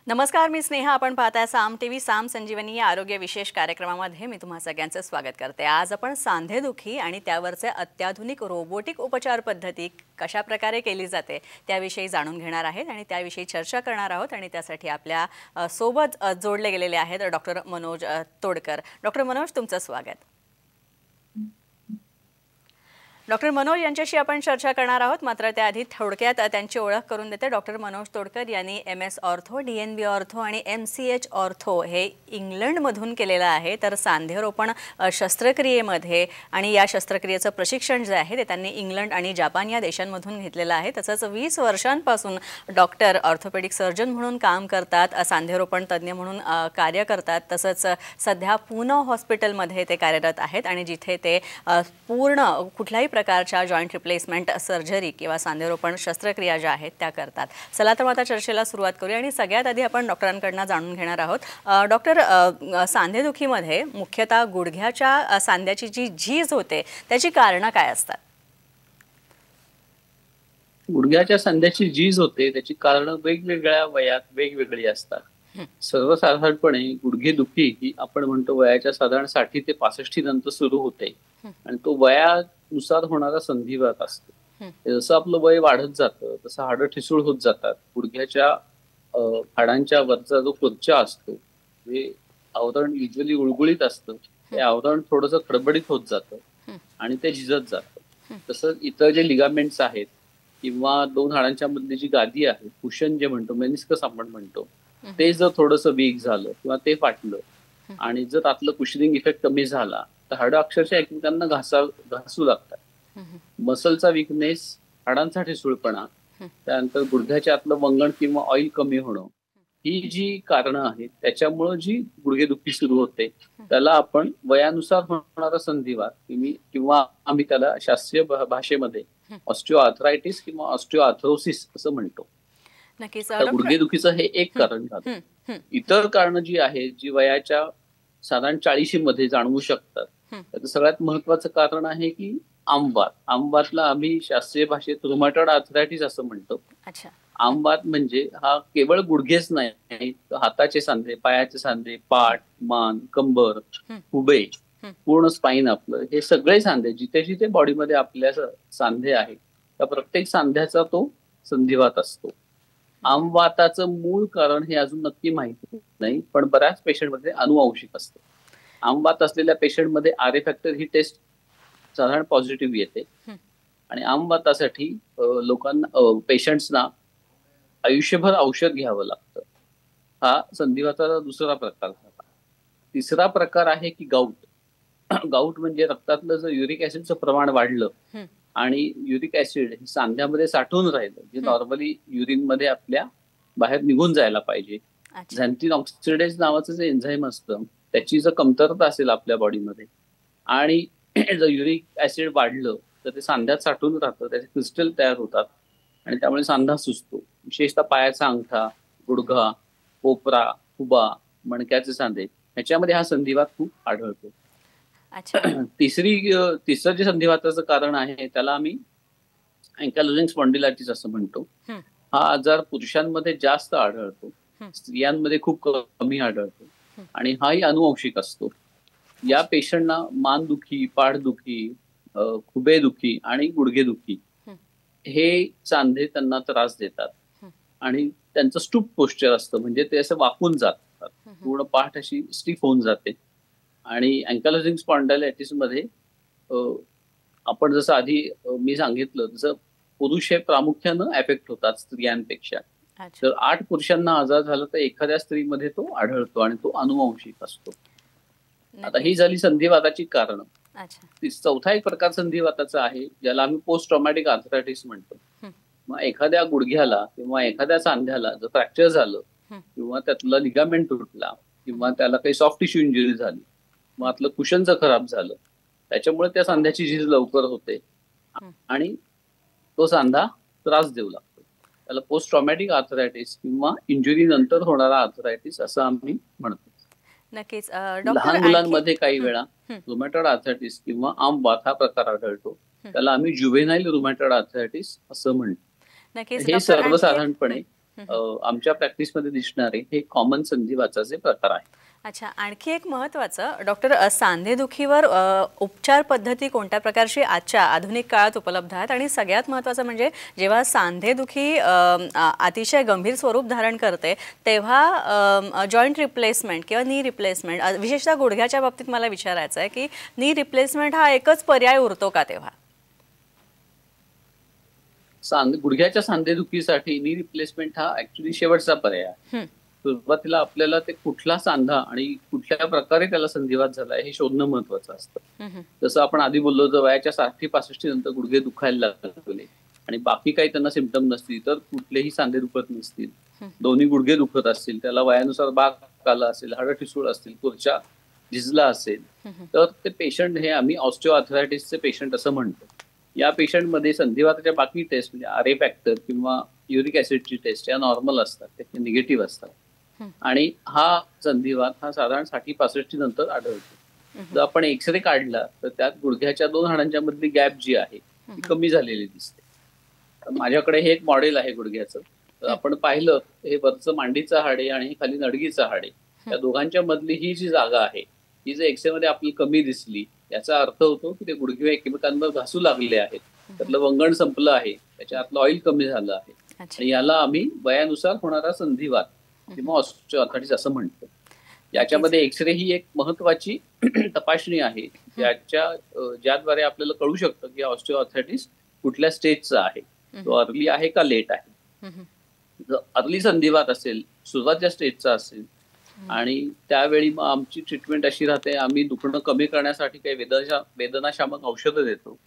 नमस्कार, मी स्नेहा. आपण पाहताय साम टीव्ही. साम संजीवनी या आरोग्य विशेष कार्यक्रमामध्ये मी तुम्हा सगळ्यांचं स्वागत करते. आज आपण सांधेदुखी आणि त्यावरचे अत्याधुनिक रोबोटिक उपचार पद्धती कशा प्रकारे केली जाते त्याविषयी जाणून घेणार आहेत आणि त्याविषयी चर्चा करणार आहोत. आणि त्यासाठी आपल्या सोबत जोडले गेलेले आहेत डॉक्टर मनोज तोडकर. डॉक्टर मनोज, तुमचं स्वागत. डॉक्टर मनोज यांच्याशी आपण चर्चा करणार आहोत, मात्र त्याआधी थोडक्यात त्यांची ओळख करून देते. डॉक्टर मनोज तोडकर यांनी MS ऑर्थो, DNB ऑर्थो आणि MCH ऑर्थो हे इंग्लंडमधून केलेलं आहे. तर सांधेरोपण शस्त्रक्रियेमध्ये आणि या शस्त्रक्रियेचं प्रशिक्षण जे आहे ते त्यांनी इंग्लंड आणि जपान या देशांमधून घेतलेलं आहे. तसंच 20 वर्षांपासून डॉक्टर ऑर्थोपेडिक सर्जन म्हणून काम करतात, सांधेरोपण तज्ज्ञ म्हणून कार्य करतात. तसंच सध्या पुणे हॉस्पिटलमध्ये ते कार्यरत आहेत आणि जिथे ते पूर्ण कुठल्याही प्रकारच्या जॉईंट रिप्लेसमेंट सर्जरी किंवा सांधेरोपण शस्त्रक्रिया ज्या आहेत त्या करतात. चला तर आता चर्चेला सुरुवात करूया आणि सगळ्यात आधी आपण डॉक्टरांकडून जाणून घेणार आहोत. डॉक्टर, सांधेदुखीमध्ये मुख्यतः गुडघ्याच्या सांध्याची जी झीज होते त्याची कारणं काय असतात? गुडघ्याच्या सांध्याची झीज होते त्याची कारणं वेगवेगळ्या वयात वेगवेगळी असतात. सर्वसाधारणपणे गुडघेदुखी ही आपण म्हणतो वयाच्या साधारण 60 ते 65 नंतर सुरू होते आणि तो वयानुसार होणारा संधिवात असतो. जसं आपलं वय वाढत जातं तसं हाडं ठिसूळ होत जातात. गुडघ्याच्या हाडांच्या वरचा जो खुर्चा असतो, जे आवरण युजली गुळगुळीत असतं, ते आवरण थोडंसं खडबडीत होत जातं आणि ते झिजत जातं. तसंच इतर जे लिगामेंट्स आहेत किंवा दोन हाडांच्या मधली जी गादी आहे, कुशन जे म्हणतो, मेनिस्कस आपण म्हणतो, ते जर थोडंसं वीक झालं किंवा ते फाटलं आणि जर आतलं कुशनिंग इफेक्ट कमी झाला तर हाडं अक्षरशः एकमेकांना घासू लागतात. मसलचा विकनेस, हाडांचा ठिसूळपणा, त्यानंतर गुडघ्याच्या आतलं वंगण किंवा ऑइल कमी होणं, ही जी कारणं आहेत त्याच्यामुळं जी गुडघेदुखी सुरू होते त्याला आपण वयानुसार होणारा संधिवात किंवा आम्ही त्याला शास्त्रीय भाषेमध्ये ऑस्टिओआर्थरायटिस किंवा ऑस्टिओआर्थरोसिस असं म्हणतो. नक्कीच. गुडघेदुखीचं हे एक कारण झालं. इतर कारणं जी आहेत जी वयाच्या साधारण 40 मध्ये जाणवू शकतात, त्याचं सगळ्यात महत्वाचं कारण आहे की आमवात. आमवातला आम्ही शास्त्रीय भाषेत रुमॅटॉइड आर्थरायटिस असं म्हणतो. आमवात म्हणजे हा केवळ गुडघेच नाही, हाताचे सांधे, पायाचे सांधे, पाठ, मान, कंबर, हुबे, पूर्ण स्पाइन आपलं, हे सगळे सांधे जिथे जिथे बॉडीमध्ये आपल्या सांधे आहेत त्या प्रत्येक सांध्याचा तो संधिवात असतो. आमवाताचं मूळ कारण हे अजून नक्की माहिती नाही, पण बऱ्याच पेशंटमध्ये अनुवांशिक असतं. आमवात असलेल्या पेशंटमध्ये RA फॅक्टर ही टेस्ट साधारण पॉझिटिव्ह येते आणि आमवातासाठी पेशंट्सना आयुष्यभर औषध घ्यावं लागतं. हा संधिवाताचा दुसरा प्रकार झाला. तिसरा प्रकार आहे की गाऊट. गाऊट म्हणजे रक्तातलं जर युरिक ऍसिडचं प्रमाण वाढलं आणि युरिक ऍसिड सांध्यामध्ये साठून राहिलं, जे नॉर्मली युरिन मध्ये आपल्या बाहेर निघून जायला पाहिजे. झॅन्थिन ऑक्सिडेज नावाचं जे एन्झाईम असतं त्याची जर कमतरता असेल आपल्या बॉडीमध्ये आणि जर युरिक ऍसिड वाढलं तर ते सांध्यात साठून राहतं, त्याचे क्रिस्टल तयार होतात आणि त्यामुळे सांधा सुजतो. विशेषतः पायाचा अंगठा, गुडघा, कोपरा, हुबा, मणक्याचे सांधे ह्याच्यामध्ये हा संधिवात खूप आढळतो. तिसरं जे संधिवाताचं कारण आहे त्याला आम्ही अँकालोजिंग स्पॉन्डिलायटिस असं म्हणतो. हा आजार पुरुषांमध्ये जास्त आढळतो, स्त्रियांमध्ये खूप कमी आढळतो आणि हाही अनुवंशिक असतो. या पेशंटना मानदुखी, पाठदुखी, खुबेदुखी आणि गुडघेदुखी हे सांधे त्यांना त्रास देतात आणि त्यांचं स्टूप पोस्चर असतं, म्हणजे ते असं वाकून जातात, पूर्ण पाठ अशी स्टिफ होऊन जाते. आणि अँकालोजिंग स्पॉन्डिलायटिस मध्ये आपण जसं आधी मी सांगितलं तसं पुरुष हे प्रामुख्यानं एफेक्ट होतात स्त्रियांपेक्षा. तर 8 पुरुषांना आजार झाला तर एखाद्या स्त्रीमध्ये तो आढळतो आणि तो अनुवंशिक असतो. आता ही झाली संधिवाताची कारणं. चौथा एक प्रकार संधिवाताचा आहे ज्याला आम्ही पोस्ट ट्रॉमॅटिक आर्थरायटिस म्हणतो. मग एखाद्या गुडघ्याला किंवा एखाद्या सांध्याला जर फ्रॅक्चर झालं किंवा त्यातला लिगामेंट तुटला किंवा त्याला काही सॉफ्ट टिश्यू इंजुरी झाली, मग आतलं कुशनचं खराब झालं, त्याच्यामुळे त्या सांध्याची झीज लवकर होते आणि तो सांधा त्रास देऊ लागतो. त्याला पोस्ट ट्रॉमॅटिक आर्थरायटिस किंवा इंजुरी नंतर होणारा आर्थरायटिस असं आम्ही म्हणतो. नक्कीच. लहान मुलांमध्ये काही वेळा रुमॅटॉइड आर्थरायटिस किंवा आमवात हा प्रकार आढळतो, त्याला आम्ही ज्युव्हेनाइल रुमॅटॉइड आर्थरायटिस असं म्हणतो. हे सर्वसाधारणपणे आमच्या प्रॅक्टिसमध्ये दिसणारे हे कॉमन संधिवाताचे प्रकार आहे. अच्छा, आणखी एक महत्त्वाचं डॉक्टर, सांधेदुखीवर उपचार पद्धती कोणत्या प्रकारची आजच्या आधुनिक काळात उपलब्ध आहेत? आणि सगळ्यात महत्त्वाचं म्हणजे जेव्हा सांधेदुखी अतिशय गंभीर स्वरूप धारण करते तेव्हा जॉईंट रिप्लेसमेंट किंवा नी रिप्लेसमेंट, विशेषतः गुडघ्याच्या बाबतीत मला विचारायचं आहे की नी रिप्लेसमेंट हा एकच पर्याय उरतो का तेव्हा? गुडघ्याच्या सांधेदुखीसाठी नी रिप्लेसमेंट हा ऍक्च्युली शेवटचा पर्याय आहे. सुरुवातीला आपल्याला ते कुठला सांधा आणि कुठल्या प्रकारे त्याला संधिवात झालाय हे शोधणं महत्वाचं असतं. जसं आपण आधी बोललो, जर वयाच्या 60-65 नंतर गुडघे दुखायला लागले आणि बाकी काही त्यांना सिम्पटम नसतील, तर कुठलेही सांधे दुखत नसतील, दोन्ही गुडघे दुखत असतील, त्याला वयानुसार बाक आला असेल, हाडं ठिसूळ असतील, खुर्च्या झिजला असेल, तर ते पेशंट हे आम्ही ऑस्टिओआर्थरायटिसचे पेशंट असं म्हणतो. या पेशंटमध्ये संधिवाताच्या बाकी टेस्ट म्हणजे आरए फॅक्टर किंवा युरिक ऍसिडची टेस्ट या नॉर्मल असतात, ते निगेटिव्ह असतात. आणि हा संधिवात हा साधारण 60-65 नंतर आढळतो. जर आपण एक्सरे काढला तर त्यात गुडघ्याच्या 2 हाडांच्या मधली गॅप जी आहे ती कमी झालेली दिसते. माझ्याकडे हे एक मॉडेल आहे गुडघ्याचं. तर आपण पाहिलं, हे वरचं मांडीचं हाड आहे आणि हे खाली नडगीचं हाड आहे. या दोघांच्या मधली ही जी जागा आहे ही जर एक्सरे मध्ये आपल्याला कमी दिसली, याचा अर्थ होतो की ते गुडघे एकमेकांवर घासू लागले आहेत, त्यातलं वंगण संपलं आहे, त्याच्या आतलं ऑइल कमी झालं आहे. आणि याला आम्ही वयानुसार होणारा संधिवात किंवा ऑस्टिओआर्थरायटिस असं म्हणतो. याच्यामध्ये एक्सरे ही एक महत्वाची तपासणी आहे ज्याद्वारे आपल्याला कळू शकतं की ऑस्टिओआर्थरायटिस कुठल्या स्टेजचा आहे, तो अर्ली आहे का लेट आहे. जर अर्ली संधिवात असेल, सुरुवातीच्या स्टेजचा असेल, आणि त्यावेळी मग आमची ट्रीटमेंट अशी राहते, आम्ही दुखणं कमी करण्यासाठी काही वेदनाशामक औषधं देतो.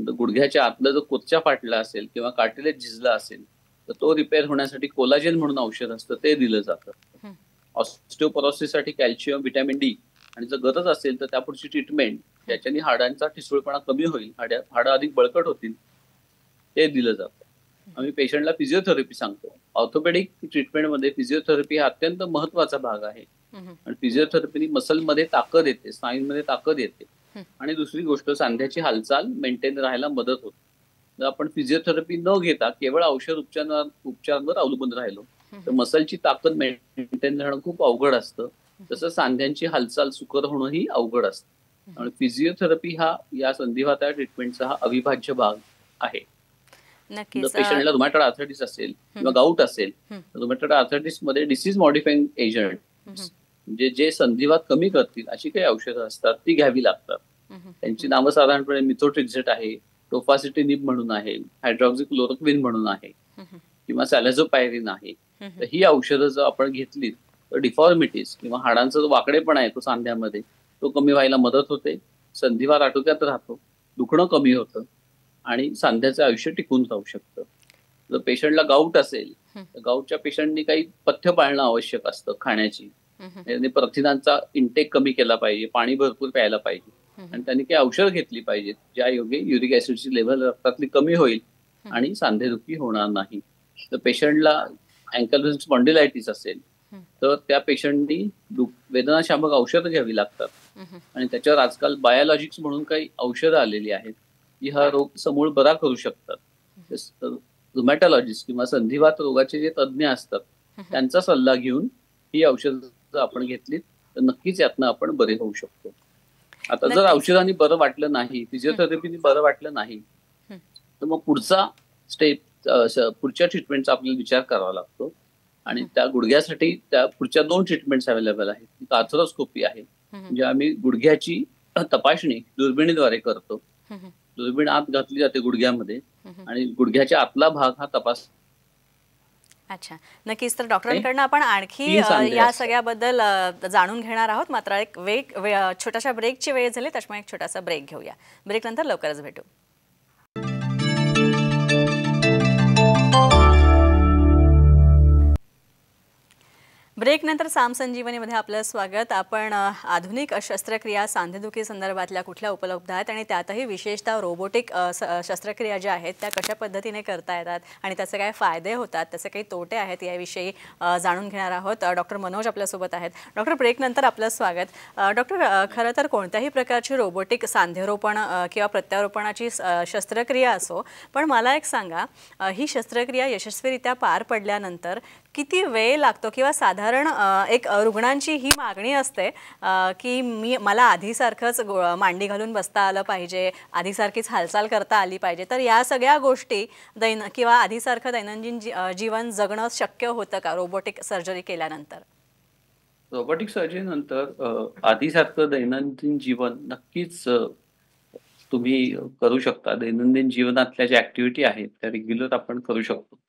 गुडघ्याच्या आतलं जर कुर्च्या फाटला असेल किंवा कार्टिलेज झिजला असेल तर तो रिपेअर होण्यासाठी कोलाजेन म्हणून औषध असतं, ते दिलं जातं. ऑस्टिओपोरोसिससाठी कॅल्शियम, व्हिटॅमिन डी, आणि जर गरज असेल तर त्यापुढची ट्रीटमेंट ज्याच्याने हाडांचा ठिसूळपणा कमी होईल, हाडं अधिक बळकट होतील, ते दिलं जातं. आम्ही पेशंटला फिजिओथेरपी सांगतो. ऑर्थोपेडिक ट्रीटमेंटमध्ये फिजिओथेरपी हा अत्यंत महत्वाचा भाग आहे. आणि फिजिओथेरपीने मसलमध्ये ताकद येते, स्नायूंमध्ये ताकद येते, आणि दुसरी गोष्ट सांध्याची हालचाल मेंटेन राहायला मदत होते. जर आपण फिजिओथेरपी न घेता केवळ औषध उपचारांवर अवलंबून राहिलो तर मसलची ताकद मेंटेन राहणं खूप अवघड असतं. तसं सांध्यांची हालचाल सुकर होणं ही अवघड असतं. आणि फिजिओथेरपी हा या संधिवाता ट्रीटमेंटचा हा अविभाज्य भाग आहे. जर पेशंटला रुमॅटॉइड आर्थरायटिस असेल किंवा गाऊट असेल, रुमॅटॉइड आर्थरायटिस मध्ये डिसीज मॉडिफाईंग एजंट म्हणजे जे संधिवात कमी करतील अशी काही औषधं असतात, ती घ्यावी लागतात. त्यांची नावं साधारणपणे मिथोट्रिक्झेट आहे, टोफासिटिनिब म्हणून आहे, हायड्रॉक्झिक्लोरोक्विन म्हणून आहे, किंवा सॅलाझोपायरिन आहे. तर ही औषधं जर आपण घेतली तर डिफॉर्मिटीज किंवा हाडांचा जो वाकडेपणा आहे तो सांध्यामध्ये तो कमी व्हायला मदत होते, संधिवात आटोक्यात राहतो, दुखणं कमी होतं आणि सांध्याचं आयुष्य टिकून राहू शकतं. जर पेशंटला गाऊट असेल तर गाऊटच्या पेशंटनी काही पथ्य पाळणं आवश्यक असतं खाण्याची. त्यांनी प्रथिनांचा इंटेक कमी केला पाहिजे, पाणी भरपूर प्यायला पाहिजे, आणि त्यांनी काही औषध घेतली पाहिजेत ज्या योगे युरिक ऍसिडची लेव्हल रक्तातली कमी होईल आणि सांधेदुखी होणार नाही. तर पेशंटला अँकल स्पॉन्डिलायटिस असेल तर त्या पेशंटनी वेदनाशामक औषधं घ्यावी लागतात. आणि त्याच्यावर आजकाल बायोलॉजिक्स म्हणून काही औषधं आलेली आहेत जी हा रोग समूळ बरा करू शकतात. रुमॅटॉलॉजिस्ट किंवा संधिवात रोगाचे जे तज्ज्ञ असतात त्यांचा सल्ला घेऊन ही औषधं आपण घेतली तर नक्कीच यातनं आपण बरे होऊ शकतो. आता जर औषधांनी बरं वाटलं नाही, फिजिओथेरपीने बरं वाटलं नाही, तर मग पुढचा स्टेप, पुढच्या ट्रीटमेंटचा आपल्याला विचार करावा लागतो. आणि त्या गुडघ्यासाठी त्या पुढच्या 2 ट्रीटमेंट्स अवेलेबल आहेत. आर्थरोस्कोपी आहे, म्हणजे आम्ही गुडघ्याची तपासणी दुर्बिणीद्वारे करतो. दुर्बीण आत घातली जाते गुडघ्यामध्ये आणि गुडघ्याच्या आतला भाग हा तपास. अच्छा, नक्कीच. तर डॉक्टरांकडनं आपण आणखी या सगळ्याबद्दल जाणून घेणार आहोत. मात्र एक छोट्याशा ब्रेकची वेळ झाली, त्याच्यामुळे एक छोटासा ब्रेक घेऊया. ब्रेक नंतर लवकरच भेटू. ब्रेक नंतर साम संजीवनीमध्ये आपलं स्वागत. आपण आधुनिक शस्त्रक्रिया सांधेदुखी संदर्भातल्या कुठल्या उपलब्ध आहेत आणि त्यातही विशेषतः रोबोटिक शस्त्रक्रिया ज्या आहेत त्या कशा पद्धतीने करता येतात आणि त्याचे काय फायदे होतात, त्याचे काही तोटे आहेत याविषयी जाणून घेणार आहोत. डॉक्टर मनोज आपल्यासोबत आहेत. डॉक्टर, ब्रेक नंतर आपलं स्वागत. डॉक्टर, खरं तर कोणत्याही प्रकारची रोबोटिक सांधेरोपण किंवा प्रत्यारोपणाची शस्त्रक्रिया असो, पण मला एक सांगा, ही शस्त्रक्रिया यशस्वीरित्या पार पडल्यानंतर किती वेळ लागतो किंवा साधारण एक रुग्णांची ही मागणी असते की मला आधीसारखंच मांडी घालून बसता आलं पाहिजे, आधीसारखीच हालचाल करता आली पाहिजे, तर या सगळ्या गोष्टी किंवा आधीसारखं दैनंदिन जीवन जगणं शक्य होतं का रोबोटिक सर्जरी केल्यानंतर? रोबोटिक सर्जरी नंतर आधीसारखं दैनंदिन जीवन नक्कीच तुम्ही करू शकता. दैनंदिन जीवनातल्या ज्या ॲक्टिव्हिटी आहेत त्या रेग्युलर आपण करू शकतो.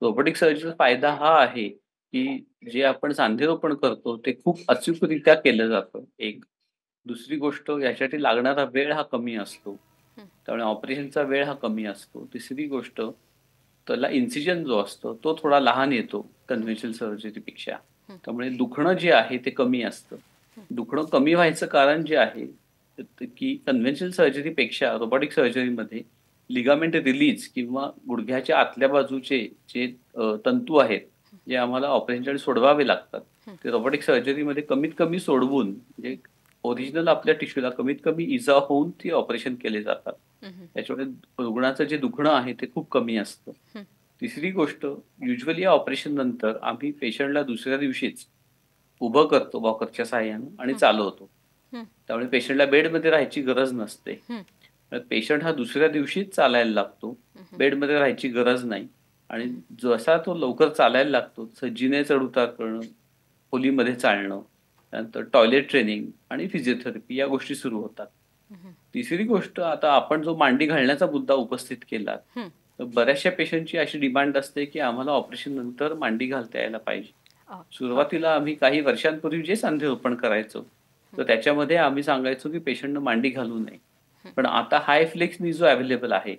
रोबोटिक सर्जरीचा फायदा हा आहे, की जे आपण सांधेरोपण करतो ते खूप अचूकरित्या केलं जातं एक. दुसरी गोष्ट यासाठी लागणारा वेळ हा कमी असतो. त्यामुळे ऑपरेशनचा वेळ हा कमी असतो. तिसरी गोष्ट त्याला इन्सिजन जो असतो तो थोडा लहान येतो कन्व्हेन्शनल सर्जरीपेक्षा. त्यामुळे दुखणं जे आहे ते कमी असतं. दुखणं कमी व्हायचं कारण जे आहे की कन्व्हेन्शनल सर्जरीपेक्षा रोबोटिक सर्जरीमध्ये लिगामेंट रिलीज किंवा गुडघ्याच्या आतल्या बाजूचे जे तंतू आहेत, जे आम्हाला ऑपरेशनसाठी सोडवावे लागतात, ते रोबोटिक सर्जरीमध्ये कमीत कमी सोडवून म्हणजे ओरिजिनल आपल्या टिश्यूला कमीत कमी इजा होऊन ती ऑपरेशन केले जातात. त्याच्यामुळे रुग्णाचं जे दुखणं आहे ते खूप कमी असतं. तिसरी गोष्ट, युजुअली या ऑपरेशन नंतर आम्ही पेशंटला दुसऱ्या दिवशीच उभं करतो वॉकरच्या सहाय्यानं आणि चालवतो. त्यामुळे पेशंटला बेडमध्ये राहायची गरज नसते. पेशंट हा दुसऱ्या दिवशीच चालायला लागतो. बेडमध्ये राहायची गरज नाही आणि जसा तो लवकर चालायला लागतो, जिने चढ-उतार करणं, खोलीमध्ये चालणं, त्यानंतर टॉयलेट ट्रेनिंग आणि फिजिओथेरपी या गोष्टी सुरू होतात. तिसरी गोष्ट, आता आपण जो मांडी घालण्याचा मुद्दा उपस्थित केला, तर बऱ्याचशा पेशंटची अशी डिमांड असते, की आम्हाला ऑपरेशन नंतर मांडी घालता यायला पाहिजे. सुरुवातीला आम्ही काही वर्षांपूर्वी जे सांधेरोपण करायचो, तर त्याच्यामध्ये आम्ही सांगायचो, की पेशंटनं मांडी घालू नये. पण आता हायफ्लेक्स नी जो अवेलेबल आहे,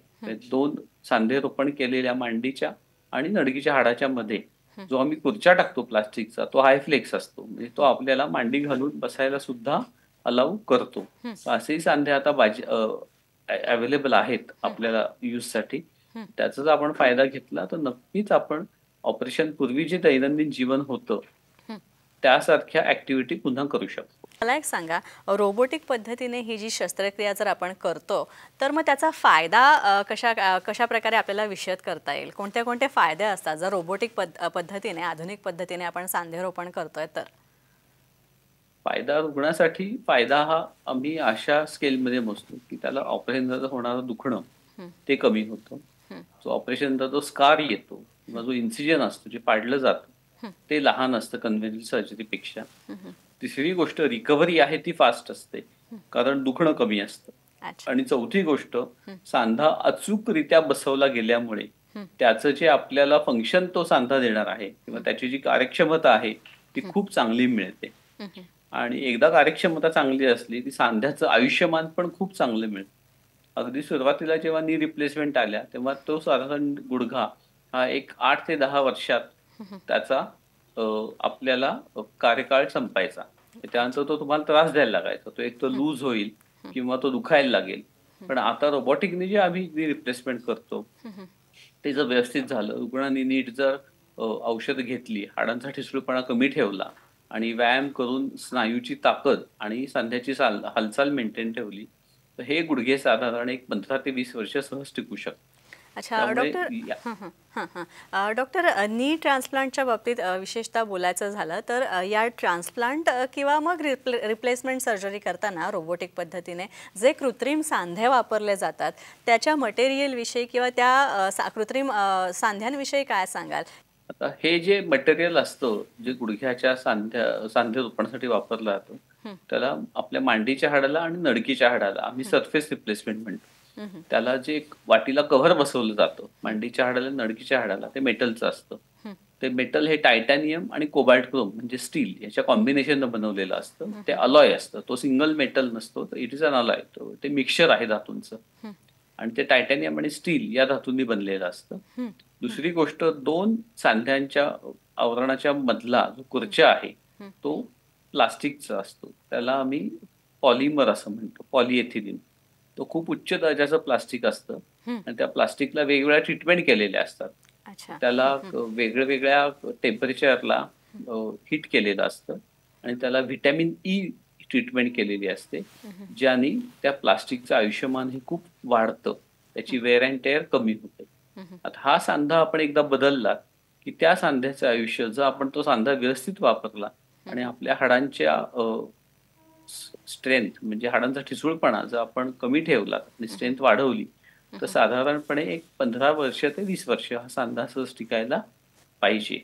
2 सांधेरोपण केलेल्या मांडीच्या आणि नडगीच्या हाडाच्या मध्ये जो आम्ही खुर्च्या टाकतो प्लास्टिकचा, तो हायफ्लेक्स असतो. म्हणजे तो आपल्याला मांडी घालून बसायला सुद्धा अलाऊ करतो. असेही सांधे आता अवेलेबल आहेत आपल्याला यूजसाठी. त्याचा जर आपण फायदा घेतला तर नक्कीच आपण ऑपरेशन पूर्वी जे दैनंदिन जीवन होतं त्यासारख्या ऍक्टिव्हिटी पुन्हा करू शकतो. मला एक सांगा, रोबोटिक पद्धतीने ही जी शस्त्रक्रिया जर आपण करतो तर मग त्याचा फायदा कशा प्रकारे आपल्याला विशद करता येईल? कोणते कोणते फायदे असतात जर रोबोटिक पद्धतीने, आधुनिक पद्धतीने आपण सांधेरोपण करतोय तर? फायदा रुग्णासाठी फायदा हा आम्ही अशा स्केलमध्ये मोजतो की त्याला ऑपरेशन नंतर होणारं दुखणं ते कमी होतं. जो ऑपरेशन नंतर जो स्कार येतो किंवा जो इन्सिजन असतो जे पाडलं जातं ते लहान असतं कन्व्हेन्शनल सर्जरीपेक्षा. तिसरी गोष्ट, रिकव्हरी आहे ती फास्ट असते कारण दुखणं कमी असतं. आणि चौथी गोष्ट, सांधा अचूकरित्या बसवला गेल्यामुळे त्याचं जे आपल्याला फंक्शन तो सांधा देणार आहे किंवा त्याची जी कार्यक्षमता आहे ती खूप चांगली मिळते. आणि एकदा कार्यक्षमता चांगली असली की सांध्याचं आयुष्यमान पण खूप चांगलं मिळतं. अगदी सुरुवातीला जेव्हा नी रिप्लेसमेंट आल्या तेव्हा तो साधारण गुडघा हा एक 8 ते 10 वर्षात त्याचा आपल्याला कार्यकाळ संपायचा. त्यानंतर तो तुम्हाला त्रास द्यायला लागायचा. तो एक तर लूज होईल किंवा तो दुखायला लागेल. पण आता रोबोटिकने जे आम्ही नी रिप्लेसमेंट करतो ते जर व्यवस्थित झालं, रुग्णांनी नीट जर औषध घेतली, हाडांचा ठिसूळपणा कमी ठेवला आणि व्यायाम करून स्नायूची ताकद आणि सांध्याची हालचाल मेंटेन ठेवली, तर हे गुडघे साधारण एक 15 ते 20 वर्ष सहज टिकू शकतात. अच्छा डॉक्टर, नी ट्रान्सप्लांटच्या बाबतीत विशेषतः बोलायचं झालं तर या ट्रान्सप्लांट किंवा मग रिप्लेसमेंट सर्जरी करताना रोबोटिक पद्धतीने जे कृत्रिम सांधे वापरले जातात त्याच्या मटेरियलविषयी किंवा त्या कृत्रिम सांध्यांविषयी काय सांगाल? आता हे जे मटेरियल असतं जे गुडघ्याच्या सांधेरोपणासाठी वापरलं जातं, त्याला आपल्या मांडीच्या हाडाला आणि नडकीच्या हाडाला आम्ही सरफेस रिप्लेसमेंट म्हणतो. त्याला जे वाटीला कव्हर बसवलं जातं मांडीच्या हाडाला, नडकीच्या हाडाला, ते मेटलचं असतं. ते मेटल हे टायटॅनियम आणि कोबाल्ट क्रोम म्हणजे स्टील याच्या कॉम्बिनेशन बनवलेलं असतं. ते अलॉय असतं. तो सिंगल मेटल नसतो, तर इट इज अन अलॉय. ते मिक्सचर आहे धातूंचं आणि ते टायटॅनियम आणि स्टील या धातूंनी बनलेलं असतं. दुसरी गोष्ट, 2 सांध्यांच्या आवरणाच्या मधला जो खुर्च्या आहे तो प्लास्टिकचा असतो. त्याला आम्ही पॉलिमर असं म्हणतो, पॉलिएथिलीन. तो खूप उच्च दर्जाचं प्लास्टिक असतं आणि त्या प्लास्टिकला वेगवेगळ्या ट्रीटमेंट केलेल्या असतात. अच्छा. त्याला वेगळ्या टेम्परेचरला हिट केलेलं असतं आणि त्याला व्हिटॅमिन ई ट्रीटमेंट केलेली असते, ज्याने त्या प्लास्टिकचं आयुष्यमान हे खूप वाढतं, त्याची वेअर अँड टेअर कमी होते. आता हा सांधा आपण एकदा बदलला की त्या सांध्याचं आयुष्य, जर आपण तो सांधा व्यवस्थित वापरला आणि आपल्या हाडांच्या स्ट्रेंथ म्हणजे हाडांचा ठिसूळपणा जर आपण कमी ठेवला आणि स्ट्रेंथ वाढवली, तर साधारणपणे एक 15 वर्ष ते 20 वर्ष हा सांधा सहज टिकायला पाहिजे.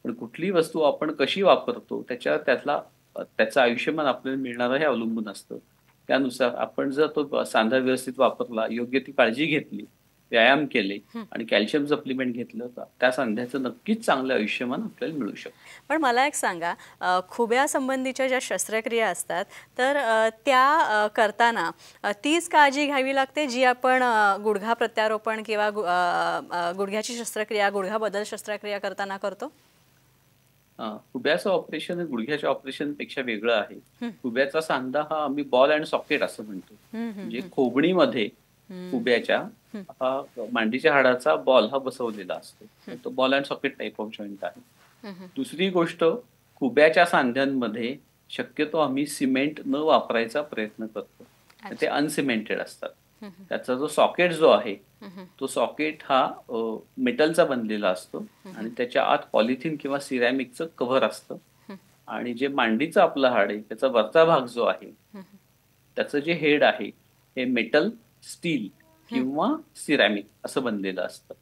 पण कुठली वस्तू आपण कशी वापरतो त्याचं आयुष्यमान आपल्याला मिळणारं हे अवलंबून असतं. त्यानुसार आपण जर तो सांधा व्यवस्थित वापरला, योग्य ती काळजी घेतली, व्यायाम केले आणि कॅल्शियम सप्लिमेंट घेतलं, तर त्या सांध्याचं नक्कीच चांगलं आयुष्यमान आपल्याला मिळू शकतं. पण मला एक सांगा, खुब्यासंबंधीच्या ज्या शस्त्रक्रिया असतात तर त्या करताना तीच काळजी घ्यावी लागते जी आपण गुडघा प्रत्यारोपण किंवा गुडघ्याची शस्त्रक्रिया, गुडघा बदल शस्त्रक्रिया करताना करतो? खुब्याचं ऑपरेशन हे गुडघ्याच्या ऑपरेशन पेक्षा वेगळं आहे. खुब्याचा सांधा हा आम्ही बॉल अँड सॉकेट असं म्हणतो. म्हणजे खोबणीमध्ये खुब्याच्या हा मांडीच्या हाडाचा बॉल हा बसवलेला असतो. तो ball and socket type of joint आहे. दुसरी गोष्ट, खुब्याच्या सांध्यांमध्ये शक्यतो आम्ही सिमेंट न वापरायचा प्रयत्न करतो. ते अनसिमेंटेड असतात. त्याचा जो सॉकेट जो आहे तो सॉकेट हा मेटलचा बनलेला असतो आणि त्याच्या आत पॉलिथिन किंवा सिरॅमिकचं कव्हर असतं. आणि जे मांडीचं आपलं हाड आहे त्याचा वरचा भाग जो आहे त्याचं जे हेड आहे हे मेटल, स्टील किंवा सिरॅमिक असं बनलेलं असतं.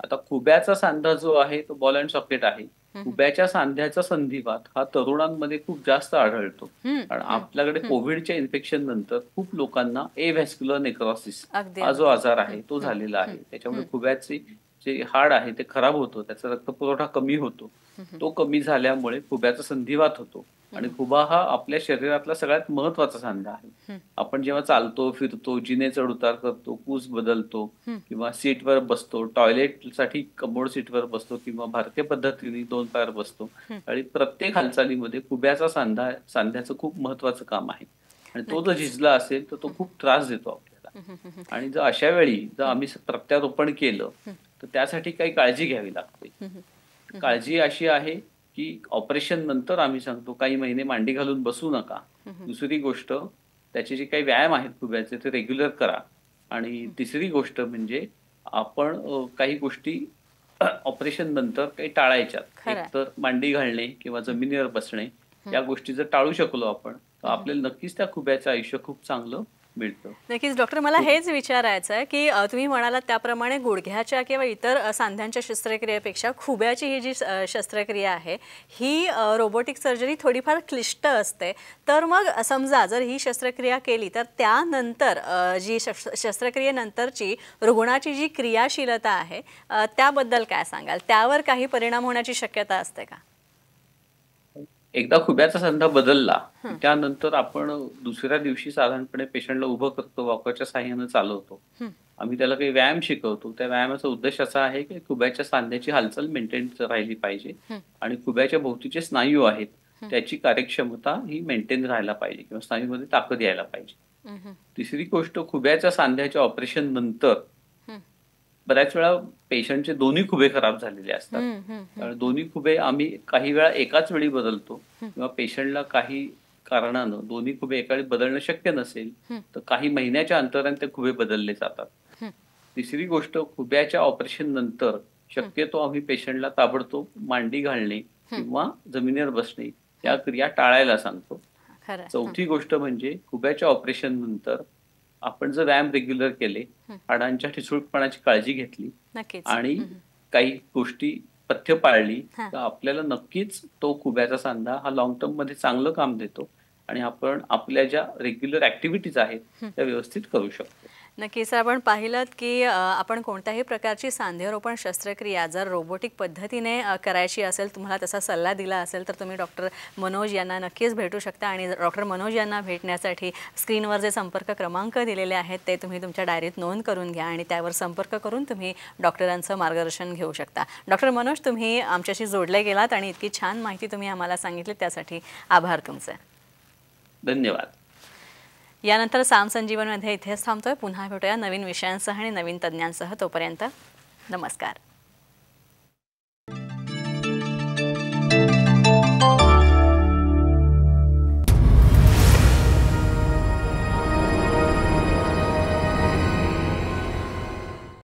आता खुब्याचा सांधा जो आहे तो बॉल अँड सॉकेट आहे. खुब्याच्या सांध्याचा संधिवात हा तरुणांमध्ये खूप जास्त आढळतो. कारण आपल्याकडे कोविडच्या इन्फेक्शन नंतर खूप लोकांना एव्हॅस्क्युलर नेक्रोसिस हा जो आजार आहे तो झालेला आहे. त्याच्यामुळे खुब्याचे जे हाड आहे ते खराब होतं, त्याचा रक्तपुरवठा कमी होतो. तो कमी झाल्यामुळे खुब्याचा संधिवात होतो आणि खुबा हा आपल्या शरीरातला सगळ्यात महत्वाचा सांधा आहे. आपण जेव्हा चालतो, फिरतो, जिने चढ उतार करतो, कूस बदलतो किंवा सीटवर बसतो, टॉयलेटसाठी कमोड सीटवर बसतो किंवा भारतीय पद्धतीने 2 पायावर बसतो आणि प्रत्येक हालचालीमध्ये खुब्याचा सांध्याचं खूप महत्वाचं काम आहे. आणि तो जर झिजला असेल तर तो खूप त्रास देतो आपल्याला. आणि जर अशा वेळी जर आम्ही प्रत्यारोपण केलं तर त्यासाठी काही काळजी घ्यावी लागते. काळजी अशी आहे की ऑपरेशन नंतर आम्ही सांगतो काही महिने मांडी घालून बसू नका. दुसरी गोष्ट, त्याचे जे काही व्यायाम आहेत खुब्याचे ते रेग्युलर करा. आणि तिसरी गोष्ट म्हणजे आपण काही गोष्टी ऑपरेशन नंतर काही टाळायच्यात. एक तर मांडी घालणे किंवा जमिनीवर बसणे, या गोष्टी जर टाळू शकलो आपण तर आपल्याला नक्कीच त्या खुब्याचं आयुष्य खूप चांगलं मिळतं. नक्कीच डॉक्टर, मला हेच विचारायचं आहे की तुम्ही म्हणालात त्याप्रमाणे गुडघ्याच्या किंवा इतर सांध्यांच्या शस्त्रक्रियेपेक्षा खुब्याची ही जी शस्त्रक्रिया आहे ही रोबोटिक सर्जरी थोडीफार क्लिष्ट असते. तर मग समजा जर ही शस्त्रक्रिया केली तर त्यानंतर जी शस्त्रक्रियेनंतरची रुग्णाची जी क्रियाशीलता आहे त्याबद्दल काय सांगाल? त्यावर काही परिणाम होण्याची शक्यता असते का? एकदा खुब्याचा सांधा बदलला त्यानंतर आपण दुसऱ्या दिवशी साधारणपणे पेशंटला उभं करतो, वॉकरच्या साहाय्याने चालवतो. आम्ही त्याला काही व्यायाम शिकवतो. त्या व्यायामाचा उद्देश असा आहे की खुब्याच्या सांध्याची हालचाल मेंटेन राहिली पाहिजे आणि खुब्याच्या भोवतीचे स्नायू आहेत त्याची कार्यक्षमता ही मेंटेन राहायला पाहिजे किंवा स्नायूमध्ये ताकद यायला पाहिजे. तिसरी गोष्ट, खुब्याच्या सांध्याच्या ऑपरेशन नंतर बऱ्याच वेळा पेशंटचे दोन्ही खुबे खराब झालेले असतात. दोन्ही खुबे आम्ही काही वेळा एकाच वेळी बदलतो किंवा पेशंटला काही कारणानं दोन्ही खुबे एका वेळी बदलणं शक्य नसेल तर काही महिन्याच्या अंतराने ते खुबे बदलले जातात. तिसरी गोष्ट, खुब्याच्या ऑपरेशन नंतर शक्यतो आम्ही पेशंटला ताबडतोब मांडी घालणे किंवा जमिनीवर बसणे या क्रिया टाळायला सांगतो. चौथी गोष्ट म्हणजे खुब्याच्या ऑपरेशन नंतर आपण जर व्यायाम रेग्युलर केले, हाडांच्या ठिसूळपणाची काळजी घेतली आणि काही गोष्टी पथ्य पाळली तर आपल्याला नक्कीच तो खुब्याचा सांधा हा लॉंग टर्म मध्ये चांगलं काम देतो आणि आपण आपल्या ज्या रेग्युलर ऍक्टिव्हिटीज आहेत त्या व्यवस्थित करू शकतो. नक्कीच. सर, आपण पाहिलं की आपण कोणत्याही प्रकारची सांधेरोपण शस्त्रक्रिया जर रोबोटिक पद्धतीने करायची असेल, तुम्हाला तसा सल्ला दिला असेल, तर तुम्ही डॉक्टर मनोज यांना नक्कीच भेटू शकता. आणि डॉक्टर मनोज यांना भेटण्यासाठी स्क्रीनवर जे संपर्क क्रमांक दिलेले आहेत ते तुम्ही तुमच्या डायरीत नोंद करून घ्या आणि त्यावर संपर्क करून तुम्ही डॉक्टरांचं मार्गदर्शन घेऊ शकता. डॉक्टर मनोज, तुम्ही आमच्याशी जोडले गेलात आणि इतकी छान माहिती तुम्ही आम्हाला सांगितली, त्यासाठी आभार तुमचे. धन्यवाद. यानंतर साम संजीवनमध्ये इथेच थांबतोय. पुन्हा भेटूया नवीन विषयांसह आणि नवीन तज्ज्ञांसह. तोपर्यंत नमस्कार.